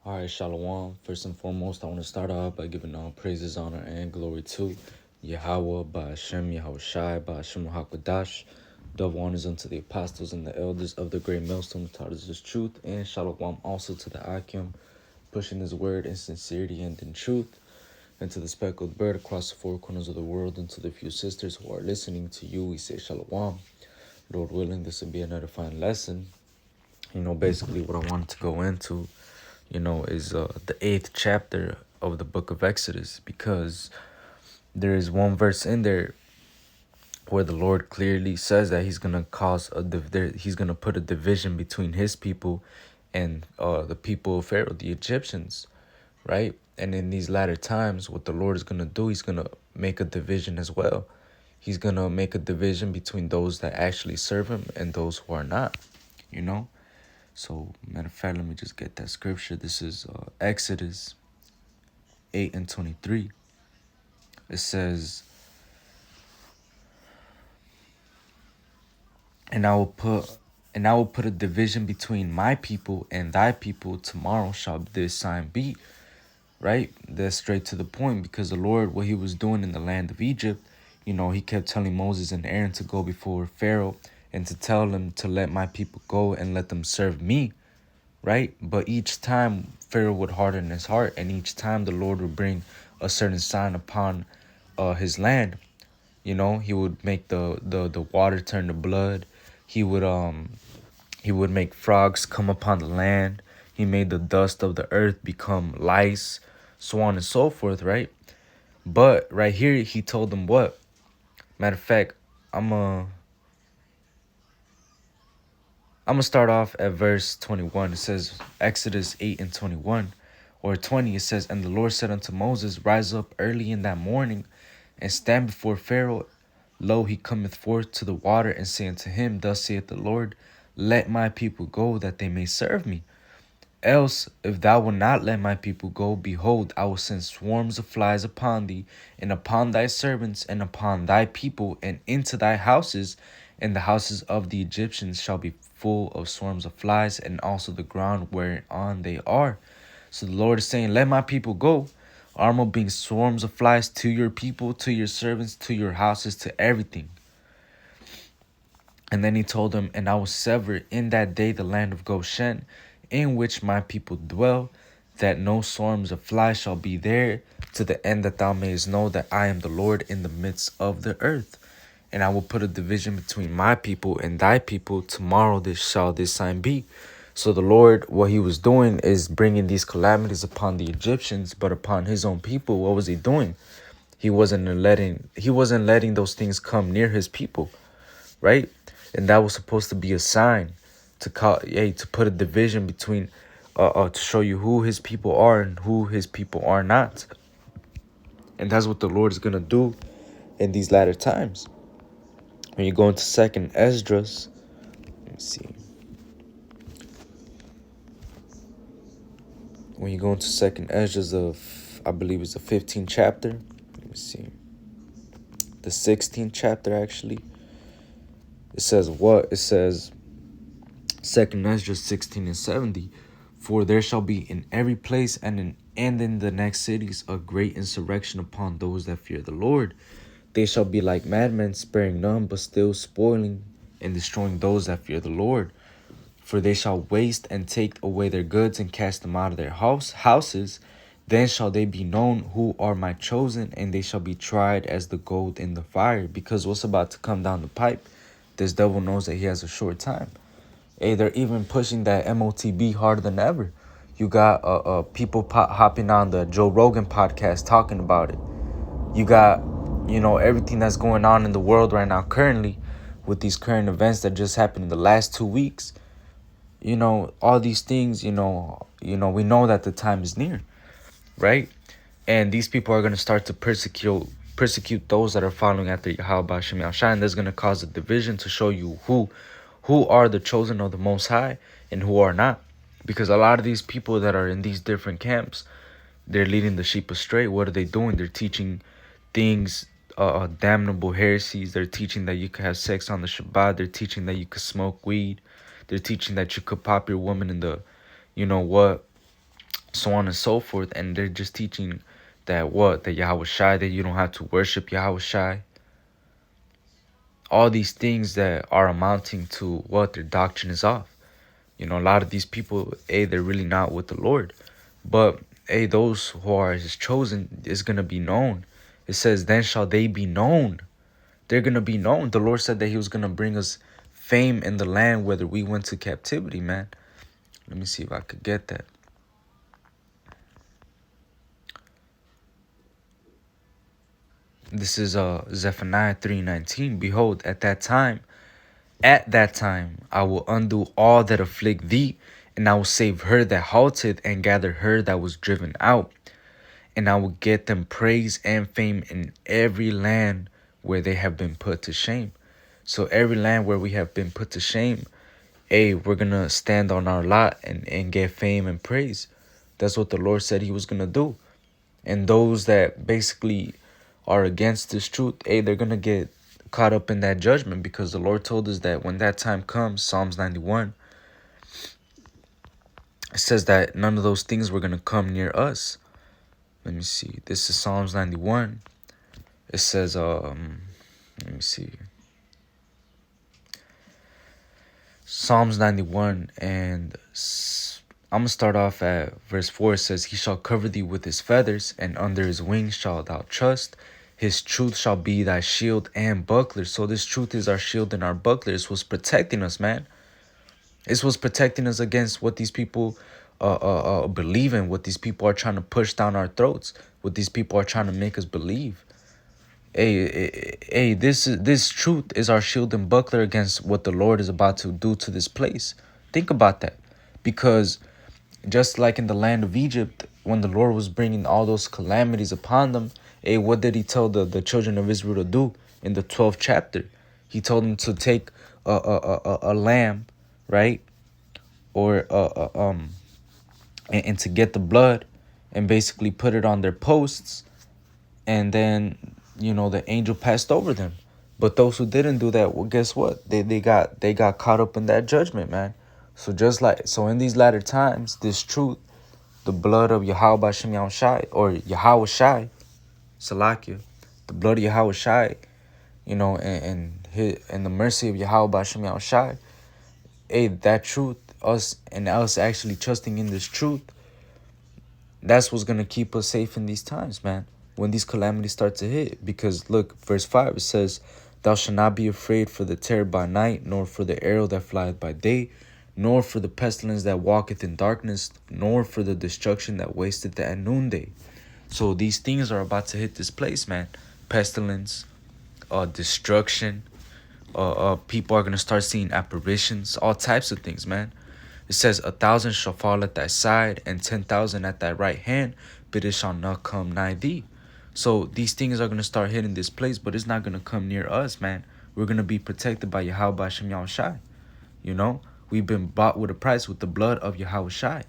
All right, Shalom. First and foremost, I want to start off by giving all praises, honor, and glory to Yahweh, by Hashem, Yahweh Shai, by Hashem HaKadosh. Double honors unto the apostles and the elders of the great millstone that taught us this truth, and Shalom also to the Akim, pushing his word in sincerity and in truth, and to the speckled bird across the four corners of the world, and to the few sisters who are listening to you, we say Shalom. Lord willing, this will be an edifying lesson. Basically what I wanted to go into is the 8th chapter of the book of Exodus, because there is one verse in there where the Lord clearly says that he's going to he's going to put a division between his people and the people of Pharaoh, the Egyptians, right? And in these latter times, what the Lord is going to do, he's going to make a division as well. He's going to make a division between those that actually serve him and those who are not, So, matter of fact, let me just get that scripture. This is Exodus 8:23. It says, and I will put a division between my people and thy people. Tomorrow shall this sign be. Right? That's straight to the point, because the Lord, what he was doing in the land of Egypt, he kept telling Moses and Aaron to go before Pharaoh and to tell them to let my people go and let them serve me. Right? But each time Pharaoh would harden his heart, and each time the Lord would bring a certain sign upon his land. He would make the water turn to blood. He would make frogs come upon the land. He made the dust of the earth become lice, so on and so forth, right? But right here he told them what? Matter of fact, I'm gonna start off at verse 21. It says, Exodus 8:21 or 20. It says, and the Lord said unto Moses, rise up early in that morning and stand before Pharaoh. Lo, he cometh forth to the water, and say unto him, thus saith the Lord, let my people go, that they may serve me. Else, if thou wilt not let my people go, behold, I will send swarms of flies upon thee, and upon thy servants, and upon thy people, and into thy houses, and the houses of the Egyptians shall be full of swarms of flies, and also the ground whereon they are. So the Lord is saying, let my people go. Armor being swarms of flies to your people, to your servants, to your houses, to everything. And then he told them, and I will sever in that day the land of Goshen, in which my people dwell, that no swarms of flies shall be there, to the end that thou mayest know that I am the Lord in the midst of the earth. And I will put a division between my people and thy people. Tomorrow shall this sign be. So the Lord, what he was doing is bringing these calamities upon the Egyptians, but upon his own people, what was he doing? He wasn't letting those things come near his people, right? And that was supposed to be a sign to put a division between, to show you who his people are and who his people are not. And that's what the Lord is gonna do in these latter times. When you go into Second Esdras, let me see. When you go into Second Esdras I believe it's the 15th chapter. Let me see. The 16th chapter actually. It says what? It says, Second Esdras 16:70, for there shall be in every place and in the next cities a great insurrection upon those that fear the Lord. They shall be like madmen, sparing none, but still spoiling and destroying those that fear the Lord. For they shall waste and take away their goods and cast them out of their houses. Then shall they be known who are my chosen, and they shall be tried as the gold in the fire. Because what's about to come down the pipe, this devil knows that he has a short time. Hey, they're even pushing that MOTB harder than ever. You got people hopping on the Joe Rogan podcast talking about it. You got, everything that's going on in the world right now currently with these current events that just happened in the last 2 weeks. All these things, we know that the time is near, right? And these people are going to start to persecute those that are following after Yahweh Shem Yahushua, and that's going to cause a division to show you who are the chosen of the Most High and who are not. Because a lot of these people that are in these different camps, they're leading the sheep astray. What are they doing? They're teaching things, damnable heresies. They're teaching that you could have sex on the Shabbat. They're teaching that you could smoke weed. They're teaching that you could pop your woman in the, so on and so forth. And they're just teaching that Yahweh Shai, that you don't have to worship Yahweh Shai. All these things that are amounting to what their doctrine is off. A lot of these people, they're really not with the Lord. But, those who are his chosen is going to be known. It says, then shall they be known. They're going to be known. The Lord said that he was going to bring us fame in the land whether we went to captivity, man. Let me see if I could get that. This is Zephaniah 3:19. Behold, at that time, I will undo all that afflict thee, and I will save her that halted, and gather her that was driven out. And I will get them praise and fame in every land where they have been put to shame. So every land where we have been put to shame, we're going to stand on our lot and get fame and praise. That's what the Lord said he was going to do. And those that basically are against this truth, they're going to get caught up in that judgment, because the Lord told us that when that time comes, Psalms 91, it says that none of those things were going to come near us. Let me see. This is Psalms 91. It says, let me see. Psalms 91, and I'm going to start off at verse 4. It says, he shall cover thee with his feathers, and under his wings shalt thou trust. His truth shall be thy shield and buckler. So this truth is our shield and our buckler. This was protecting us, man. This was protecting us against what these people believe in, what these people are trying to push down our throats, what these people are trying to make us believe. This truth is our shield and buckler against what the Lord is about to do to this place. Think about that. Because just like in the land of Egypt, when the Lord was bringing all those calamities upon them, what did he tell the children of Israel to do in the 12th chapter? He told them to take a lamb, right? Or and to get the blood and basically put it on their posts, and then the angel passed over them. But those who didn't do that, well, guess what? They got caught up in that judgment, man. So in these latter times, this truth, the blood of Yahweh Bashem Yahushai, or Yahweh Shai, Salakia, the blood of Yahweh Shai, and the mercy of Yahweh Bashem Yahushai, that truth, us actually trusting in this truth, that's what's gonna keep us safe in these times, man, when these calamities start to hit. Because look, verse 5, it says, thou shalt not be afraid for the terror by night, nor for the arrow that flieth by day, nor for the pestilence that walketh in darkness, nor for the destruction that wasteth at noonday. So these things are about to hit this place, man. Pestilence, destruction, people are gonna start seeing apparitions, all types of things, man. It says, 1,000 shall fall at thy side, and 10,000 at thy right hand, but it shall not come nigh thee. So these things are gonna start hitting this place, but it's not gonna come near us, man. We're gonna be protected by Yahweh Bashem Yahushai. We've been bought with a price, with the blood of Yahweh Shai.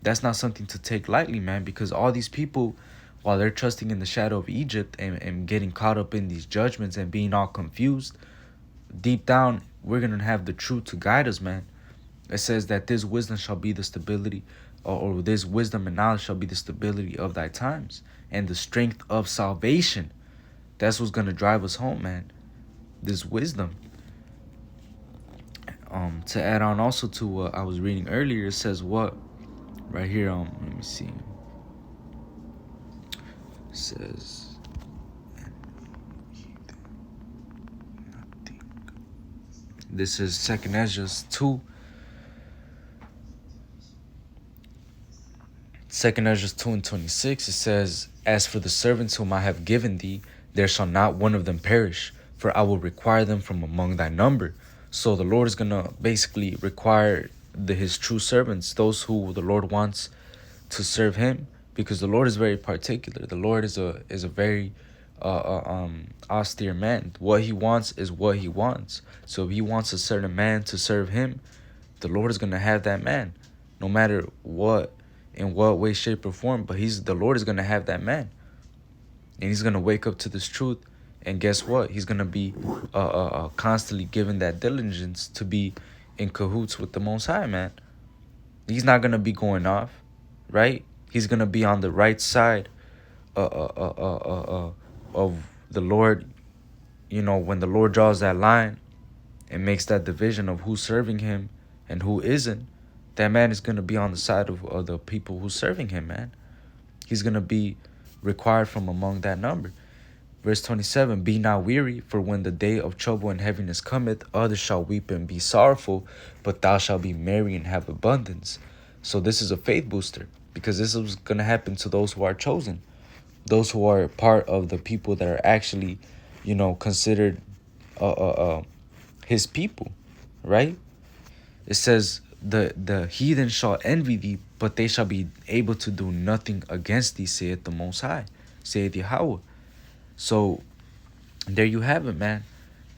That's not something to take lightly, man, because all these people, while they're trusting in the shadow of Egypt and getting caught up in these judgments and being all confused, deep down, we're going to have the truth to guide us, man. It says that this wisdom shall be the stability, or this wisdom and knowledge shall be the stability of thy times, and the strength of salvation. That's what's going to drive us home, man. This wisdom. To add on also to what I was reading earlier, it says what? Right here, let me see. It says, this is 2nd Ezra 2. 2nd Ezra 2:26, it says, as for the servants whom I have given thee, there shall not one of them perish, for I will require them from among thy number. So the Lord is going to basically require his true servants, those who the Lord wants to serve him, because the Lord is very particular. The Lord is a very austere man. What he wants is what he wants. So if he wants a certain man to serve him, the Lord is going to have that man, no matter what, in what way, shape, or form. But the Lord is going to have that man, and he's going to wake up to this truth. And guess what? He's going to be constantly given that diligence to be in cahoots with the Most High, man. He's not going to be going off, right? He's going to be on the right side of the Lord. You know, when the Lord draws that line and makes that division of who's serving him and who isn't, that man is going to be on the side of the people who's serving him, man. He's going to be required from among that number. Verse 27, be not weary, for when the day of trouble and heaviness cometh, others shall weep and be sorrowful, but thou shalt be merry and have abundance. So this is a faith booster, because this is going to happen to those who are chosen, those who are part of the people that are actually, you know, considered his people, right? It says, the heathen shall envy thee, but they shall be able to do nothing against thee, saith the Most High, saith Yahweh. So there you have it, man.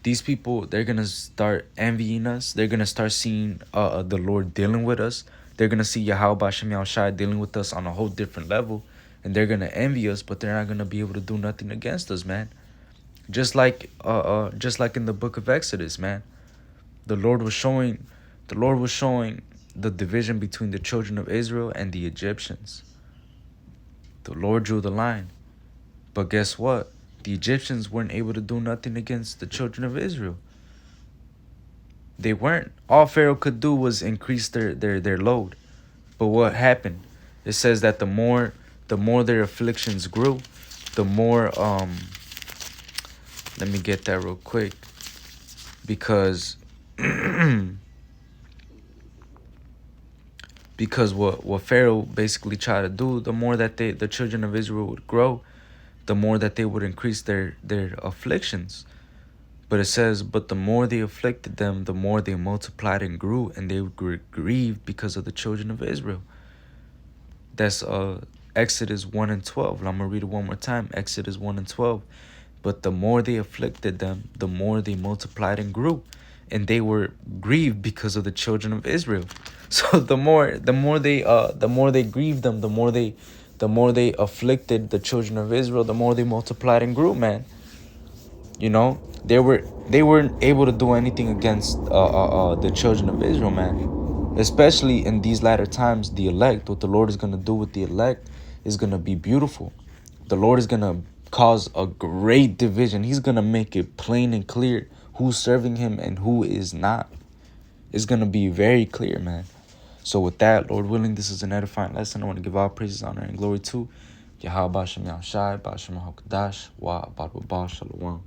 These people, they're going to start envying us. They're going to start seeing the Lord dealing with us. They're going to see Yahweh Bashem Yahushai dealing with us on a whole different level. And they're going to envy us, but they're not going to be able to do nothing against us, man. Just like in the book of Exodus, man. The Lord was showing the division between the children of Israel and the Egyptians. The Lord drew the line. But guess what? The Egyptians weren't able to do nothing against the children of Israel. They weren't. All Pharaoh could do was increase their load. But what happened? It says that the more their afflictions grew, the more let me get that real quick. Because because what Pharaoh basically tried to do, the more that the children of Israel would grow, the more that they would increase their afflictions. But it says, but the more they afflicted them, the more they multiplied and grew, and they were grieved because of the children of Israel. That's Exodus 1 and 12. I'm going to read it one more time. Exodus 1 and 12. But the more they afflicted them, the more they multiplied and grew, and they were grieved because of the children of Israel. So the more they grieved them, the more they afflicted the children of Israel, the more they multiplied and grew, man. You know, they weren't able to do anything against the children of Israel, man. Especially in these latter times, the elect, what the Lord is going to do with the elect is going to be beautiful. The Lord is going to cause a great division. He's going to make it plain and clear who's serving him and who is not. It's going to be very clear, man. So with that, Lord willing, this is an edifying lesson. I want to give all praises, honor, and glory to Yahweh Bashem Yahushai, Bashem HaKadosh, Wa Abad Shalom.